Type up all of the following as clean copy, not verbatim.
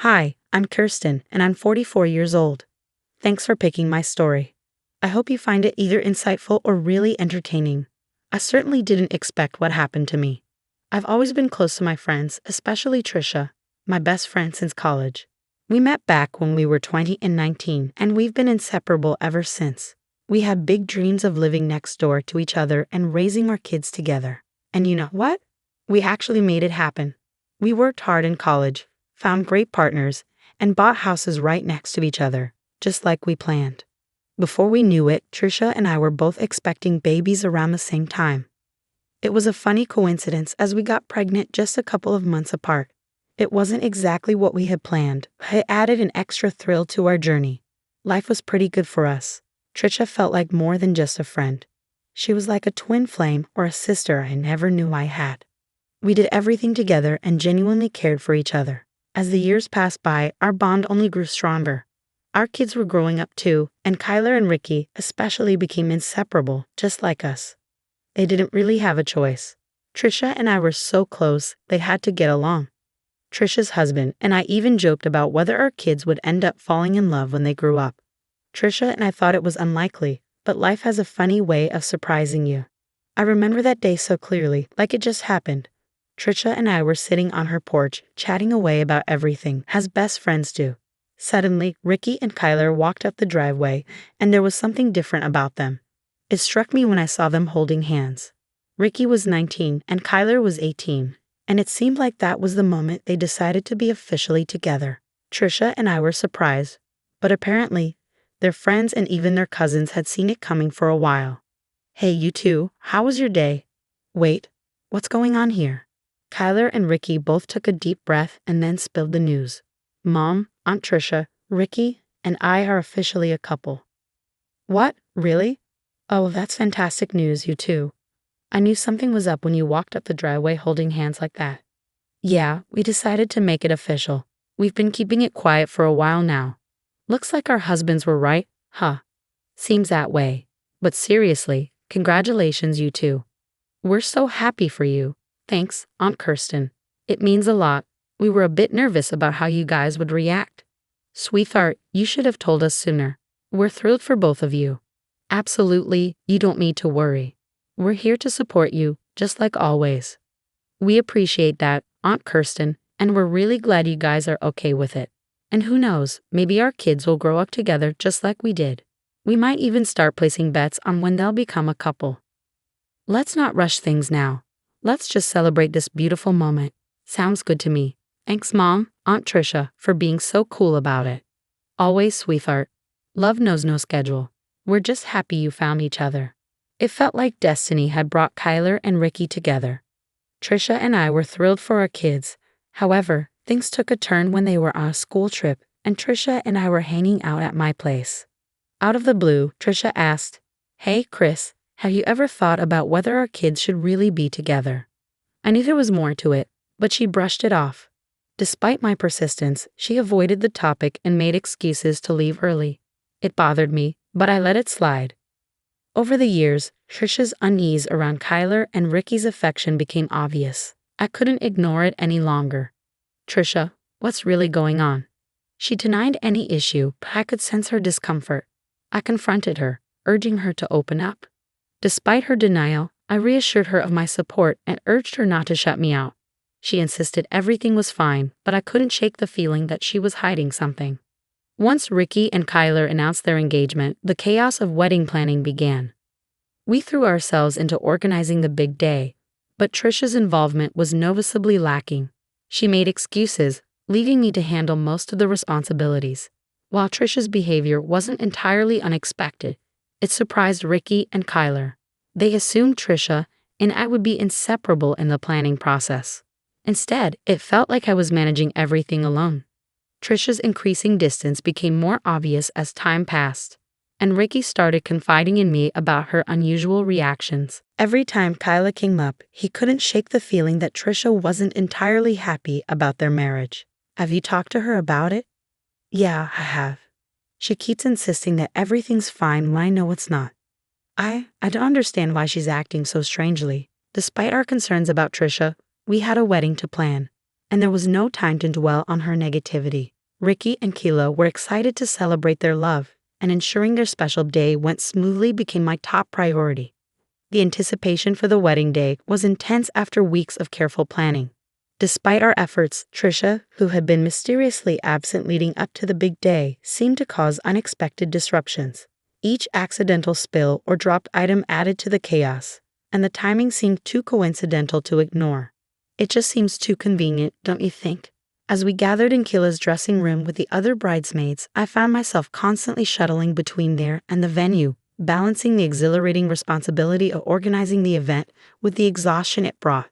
Hi, I'm Kirsten, and I'm 44 years old. Thanks for picking my story. I hope you find it either insightful or really entertaining. I certainly didn't expect what happened to me. I've always been close to my friends, especially Trisha, my best friend since college. We met back when we were 20 and 19, and we've been inseparable ever since. We had big dreams of living next door to each other and raising our kids together. And you know what? We actually made it happen. We worked hard in college, found great partners, and bought houses right next to each other, just like we planned. Before we knew it, Trisha and I were both expecting babies around the same time. It was a funny coincidence as we got pregnant just a couple of months apart. It wasn't exactly what we had planned, but it added an extra thrill to our journey. Life was pretty good for us. Trisha felt like more than just a friend. She was like a twin flame or a sister I never knew I had. We did everything together and genuinely cared for each other. As the years passed by, our bond only grew stronger. Our kids were growing up too, and Kyler and Ricky especially became inseparable, just like us. They didn't really have a choice. Trisha and I were so close, they had to get along. Trisha's husband and I even joked about whether our kids would end up falling in love when they grew up. Trisha and I thought it was unlikely, but life has a funny way of surprising you. I remember that day so clearly, like it just happened. Trisha and I were sitting on her porch, chatting away about everything, as best friends do. Suddenly, Ricky and Kyler walked up the driveway, and there was something different about them. It struck me when I saw them holding hands. Ricky was 19 and Kyler was 18, and it seemed like that was the moment they decided to be officially together. Trisha and I were surprised, but apparently, their friends and even their cousins had seen it coming for a while. "Hey, you two, how was your day?" "Wait, what's going on here?" Kyler and Ricky both took a deep breath and then spilled the news. "Mom, Aunt Trisha, Ricky, and I are officially a couple." "What? Really? Oh, that's fantastic news, you two. I knew something was up when you walked up the driveway holding hands like that." "Yeah, we decided to make it official. We've been keeping it quiet for a while now. Looks like our husbands were right, huh?" "Seems that way. But seriously, congratulations, you two. We're so happy for you. Thanks, Aunt Kirsten. It means a lot. We were a bit nervous about how you guys would react." "Sweetheart, you should have told us sooner. We're thrilled for both of you." "Absolutely, you don't need to worry. We're here to support you, just like always." "We appreciate that, Aunt Kirsten, and we're really glad you guys are okay with it. And who knows, maybe our kids will grow up together just like we did. We might even start placing bets on when they'll become a couple." "Let's not rush things now. Let's just celebrate this beautiful moment." "Sounds good to me. Thanks, Mom, Aunt Trisha, for being so cool about it." "Always, sweetheart. Love knows no schedule. We're just happy you found each other." It felt like destiny had brought Kyler and Ricky together. Trisha and I were thrilled for our kids. However, things took a turn when they were on a school trip, and Trisha and I were hanging out at my place. Out of the blue, Trisha asked, "Hey, Chris, have you ever thought about whether our kids should really be together?" I knew there was more to it, but she brushed it off. Despite my persistence, she avoided the topic and made excuses to leave early. It bothered me, but I let it slide. Over the years, Trisha's unease around Kyler and Ricky's affection became obvious. I couldn't ignore it any longer. "Trisha, what's really going on?" She denied any issue, but I could sense her discomfort. I confronted her, urging her to open up. Despite her denial, I reassured her of my support and urged her not to shut me out. She insisted everything was fine, but I couldn't shake the feeling that she was hiding something. Once Ricky and Kyler announced their engagement, the chaos of wedding planning began. We threw ourselves into organizing the big day, but Trisha's involvement was noticeably lacking. She made excuses, leaving me to handle most of the responsibilities. While Trisha's behavior wasn't entirely unexpected, it surprised Ricky and Kyler. They assumed Trisha and I would be inseparable in the planning process. Instead, it felt like I was managing everything alone. Trisha's increasing distance became more obvious as time passed, and Ricky started confiding in me about her unusual reactions. Every time Kyla came up, he couldn't shake the feeling that Trisha wasn't entirely happy about their marriage. "Have you talked to her about it?" "Yeah, I have. She keeps insisting that everything's fine when I know it's not. I don't understand why she's acting so strangely. Despite our concerns about Trisha, we had a wedding to plan, and there was no time to dwell on her negativity. Ricky and Keela were excited to celebrate their love, and ensuring their special day went smoothly became my top priority. The anticipation for the wedding day was intense after weeks of careful planning. Despite our efforts, Trisha, who had been mysteriously absent leading up to the big day, seemed to cause unexpected disruptions. Each accidental spill or dropped item added to the chaos, and the timing seemed too coincidental to ignore. It just seems too convenient, don't you think? As we gathered in Keela's dressing room with the other bridesmaids, I found myself constantly shuttling between there and the venue, balancing the exhilarating responsibility of organizing the event with the exhaustion it brought.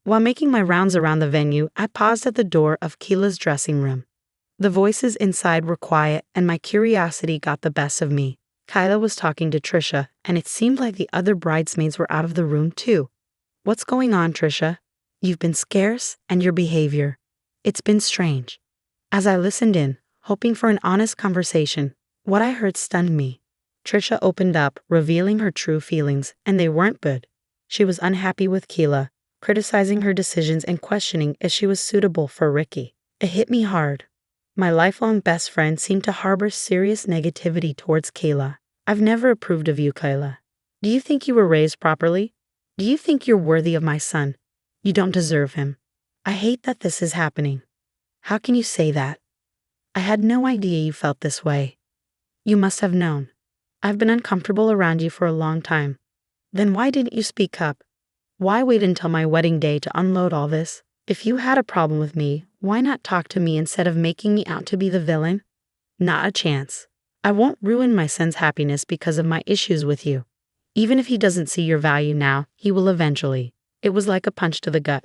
While making my rounds around the venue, I paused at the door of Keela's dressing room. The voices inside were quiet, and my curiosity got the best of me. Kyla was talking to Trisha, and it seemed like the other bridesmaids were out of the room too. "What's going on, Trisha? You've been scarce, and your behavior. It's been strange." As I listened in, hoping for an honest conversation, what I heard stunned me. Trisha opened up, revealing her true feelings, and they weren't good. She was unhappy with Keela, criticizing her decisions and questioning if she was suitable for Ricky. It hit me hard. My lifelong best friend seemed to harbor serious negativity towards Keela. "I've never approved of you, Kyla. Do you think you were raised properly? Do you think you're worthy of my son? You don't deserve him. I hate that this is happening. How can you say that? I had no idea you felt this way. You must have known. I've been uncomfortable around you for a long time. Then why didn't you speak up? Why wait until my wedding day to unload all this? If you had a problem with me, why not talk to me instead of making me out to be the villain? Not a chance. I won't ruin my son's happiness because of my issues with you. Even if he doesn't see your value now, he will eventually." It was like a punch to the gut.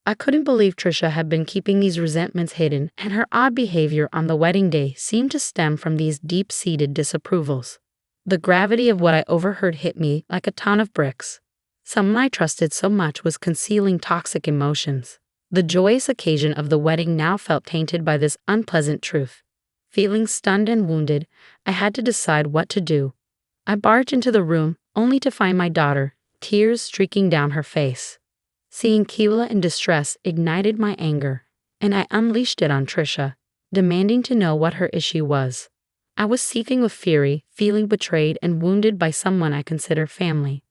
I couldn't believe Trisha had been keeping these resentments hidden, and her odd behavior on the wedding day seemed to stem from these deep-seated disapprovals. The gravity of what I overheard hit me like a ton of bricks. Someone I trusted so much was concealing toxic emotions. The joyous occasion of the wedding now felt tainted by this unpleasant truth. Feeling stunned and wounded, I had to decide what to do. I barged into the room, only to find my daughter, tears streaking down her face. Seeing Keela in distress ignited my anger, and I unleashed it on Trisha, demanding to know what her issue was. I was seething with fury, feeling betrayed and wounded by someone I consider family.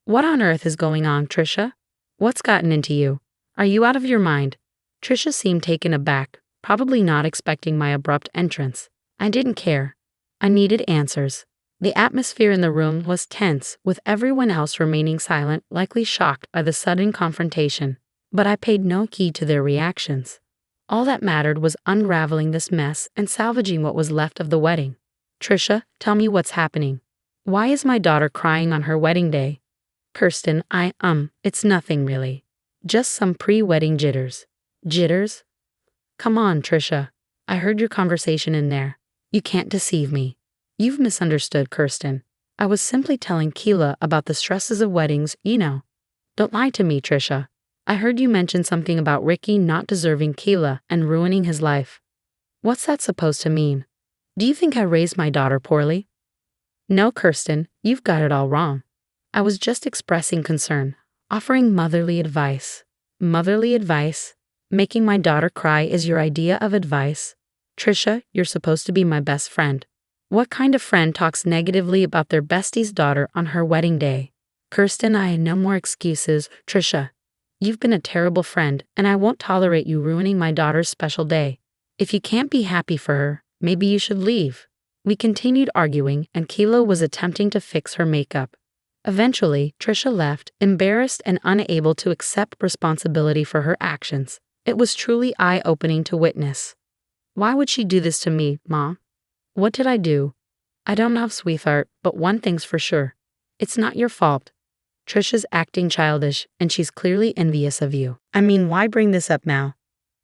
"What on earth is going on, Trisha? What's gotten into you? Are you out of your mind?" Trisha seemed taken aback, probably not expecting my abrupt entrance. I didn't care. I needed answers. The atmosphere in the room was tense, with everyone else remaining silent, likely shocked by the sudden confrontation. But I paid no heed to their reactions. All that mattered was unraveling this mess and salvaging what was left of the wedding. "Trisha, tell me what's happening. Why is my daughter crying on her wedding day?" "Kirsten, it's nothing really. Just some pre-wedding jitters." "Jitters? Come on, Trisha. I heard your conversation in there. You can't deceive me." "You've misunderstood, Kirsten. I was simply telling Keela about the stresses of weddings, you know." "Don't lie to me, Trisha. I heard you mention something about Ricky not deserving Keela and ruining his life. What's that supposed to mean? Do you think I raised my daughter poorly?" "No, Kirsten, you've got it all wrong. I was just expressing concern, offering motherly advice." "Motherly advice? Making my daughter cry is your idea of advice? Trisha, you're supposed to be my best friend. What kind of friend talks negatively about their bestie's daughter on her wedding day?" "Kirsten, I had no more excuses. Trisha, you've been a terrible friend, and I won't tolerate you ruining my daughter's special day. If you can't be happy for her, maybe you should leave." We continued arguing, and Keela was attempting to fix her makeup. Eventually, Trisha left, embarrassed and unable to accept responsibility for her actions. It was truly eye-opening to witness. "Why would she do this to me, Mom? What did I do?" "I don't know, sweetheart, but one thing's for sure. It's not your fault. Trisha's acting childish, and she's clearly envious of you." "I mean, why bring this up now?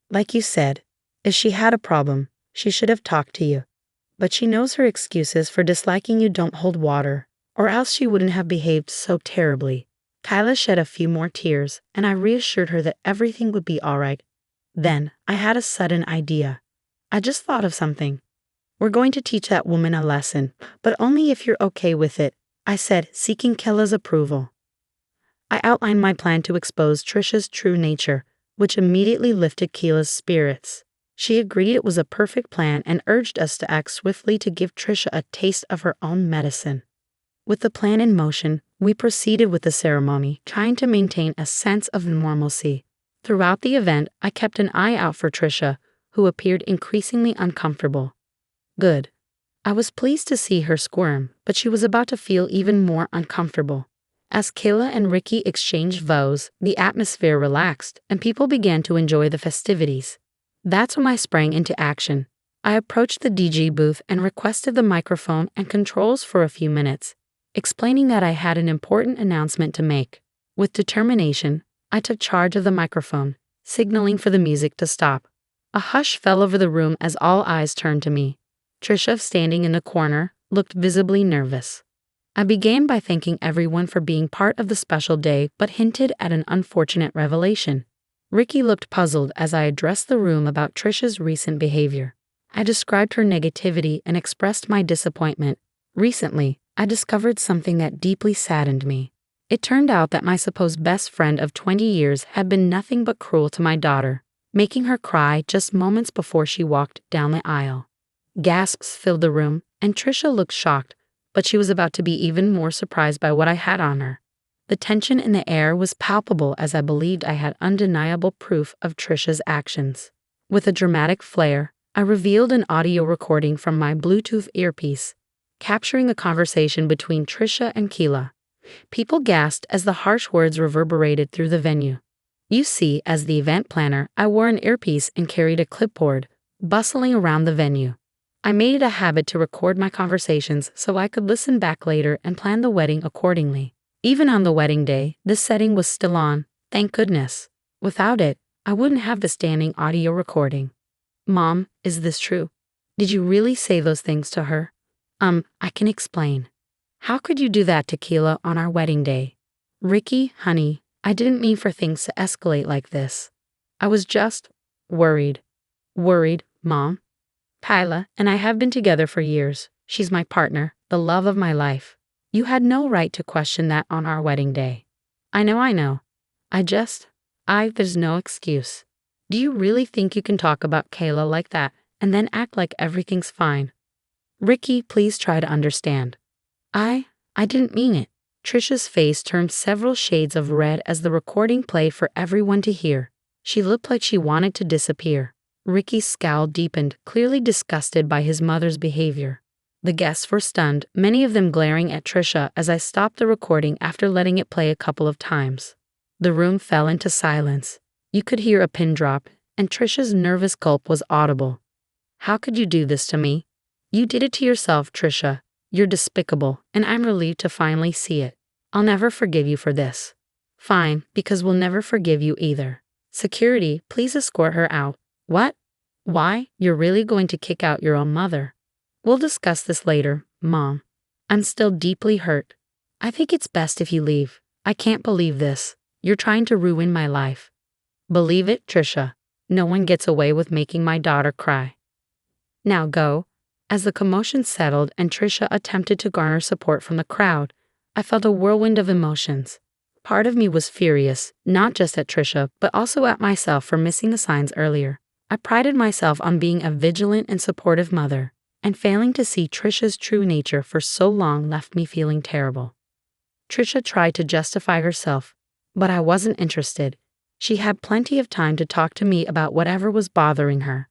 Like you said, if she had a problem, she should have talked to you. But she knows her excuses for disliking you don't hold water, or else she wouldn't have behaved so terribly." Kyla shed a few more tears, and I reassured her that everything would be all right. Then, I had a sudden idea. "I just thought of something. We're going to teach that woman a lesson, but only if you're okay with it," I said, seeking Kayla's approval. I outlined my plan to expose Trisha's true nature, which immediately lifted Keela's spirits. She agreed it was a perfect plan and urged us to act swiftly to give Trisha a taste of her own medicine. With the plan in motion, we proceeded with the ceremony, trying to maintain a sense of normalcy. Throughout the event, I kept an eye out for Trisha, who appeared increasingly uncomfortable. Good. I was pleased to see her squirm, but she was about to feel even more uncomfortable. As Kayla and Ricky exchanged vows, the atmosphere relaxed, and people began to enjoy the festivities. That's when I sprang into action. I approached the DJ booth and requested the microphone and controls for a few minutes, explaining that I had an important announcement to make. With determination, I took charge of the microphone, signaling for the music to stop. A hush fell over the room as all eyes turned to me. Trisha, standing in the corner, looked visibly nervous. I began by thanking everyone for being part of the special day, but hinted at an unfortunate revelation. Ricky looked puzzled as I addressed the room about Trisha's recent behavior. I described her negativity and expressed my disappointment. Recently, I discovered something that deeply saddened me. It turned out that my supposed best friend of 20 years had been nothing but cruel to my daughter, making her cry just moments before she walked down the aisle. Gasps filled the room, and Trisha looked shocked, but she was about to be even more surprised by what I had on her. The tension in the air was palpable as I believed I had undeniable proof of Trisha's actions. With a dramatic flair, I revealed an audio recording from my Bluetooth earpiece, capturing a conversation between Trisha and Keela. People gasped as the harsh words reverberated through the venue. You see, as the event planner, I wore an earpiece and carried a clipboard, bustling around the venue. I made it a habit to record my conversations so I could listen back later and plan the wedding accordingly. Even on the wedding day, this setting was still on, thank goodness. Without it, I wouldn't have the standing audio recording. Mom, is this true? Did you really say those things to her? I can explain. How could you do that to Keela on our wedding day? Ricky, honey, I didn't mean for things to escalate like this. I was just worried. Worried, Mom? Kyla and I have been together for years. She's my partner, the love of my life. You had no right to question that on our wedding day. I know. There's no excuse. Do you really think you can talk about Kayla like that and then act like everything's fine? Ricky, please try to understand. I didn't mean it. Trisha's face turned several shades of red as the recording played for everyone to hear. She looked like she wanted to disappear. Ricky's scowl deepened, clearly disgusted by his mother's behavior. The guests were stunned, many of them glaring at Trisha as I stopped the recording after letting it play a couple of times. The room fell into silence. You could hear a pin drop, and Trisha's nervous gulp was audible. How could you do this to me? You did it to yourself, Trisha. You're despicable, and I'm relieved to finally see it. I'll never forgive you for this. Fine, because we'll never forgive you either. Security, please escort her out. What? Why? You're really going to kick out your own mother? We'll discuss this later, Mom. I'm still deeply hurt. I think it's best if you leave. I can't believe this. You're trying to ruin my life. Believe it, Trisha. No one gets away with making my daughter cry. Now go. As the commotion settled and Trisha attempted to garner support from the crowd, I felt a whirlwind of emotions. Part of me was furious, not just at Trisha, but also at myself for missing the signs earlier. I prided myself on being a vigilant and supportive mother, and failing to see Trisha's true nature for so long left me feeling terrible. Trisha tried to justify herself, but I wasn't interested. She had plenty of time to talk to me about whatever was bothering her.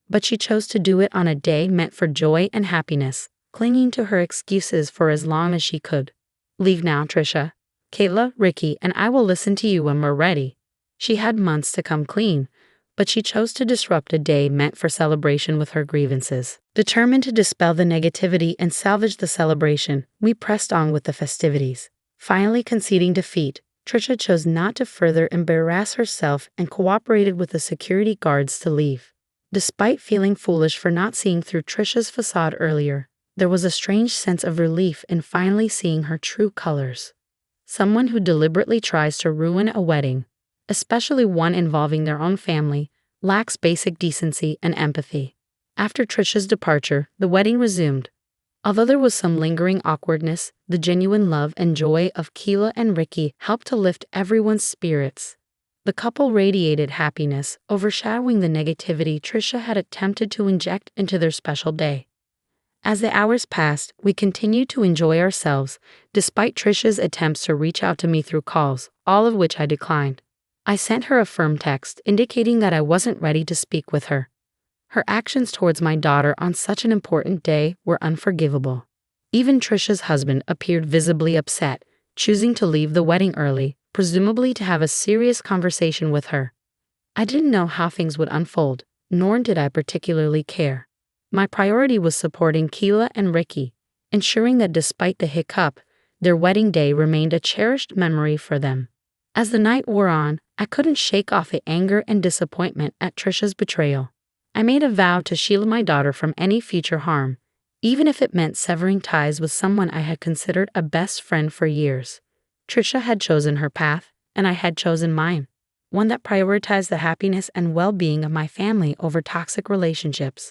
But she chose to do it on a day meant for joy and happiness, clinging to her excuses for as long as she could. Leave now, Trisha. Kayla, Ricky, and I will listen to you when we're ready. She had months to come clean, but she chose to disrupt a day meant for celebration with her grievances. Determined to dispel the negativity and salvage the celebration, we pressed on with the festivities. Finally conceding defeat, Trisha chose not to further embarrass herself and cooperated with the security guards to leave. Despite feeling foolish for not seeing through Trisha's facade earlier, there was a strange sense of relief in finally seeing her true colors. Someone who deliberately tries to ruin a wedding, especially one involving their own family, lacks basic decency and empathy. After Trisha's departure, the wedding resumed. Although there was some lingering awkwardness, the genuine love and joy of Keela and Ricky helped to lift everyone's spirits. The couple radiated happiness, overshadowing the negativity Trisha had attempted to inject into their special day. As the hours passed, we continued to enjoy ourselves, despite Trisha's attempts to reach out to me through calls, all of which I declined. I sent her a firm text indicating that I wasn't ready to speak with her. Her actions towards my daughter on such an important day were unforgivable. Even Trisha's husband appeared visibly upset, choosing to leave the wedding early, presumably to have a serious conversation with her. I didn't know how things would unfold, nor did I particularly care. My priority was supporting Keela and Ricky, ensuring that despite the hiccup, their wedding day remained a cherished memory for them. As the night wore on, I couldn't shake off the anger and disappointment at Trisha's betrayal. I made a vow to shield my daughter from any future harm, even if it meant severing ties with someone I had considered a best friend for years. Trisha had chosen her path, and I had chosen mine, one that prioritized the happiness and well-being of my family over toxic relationships.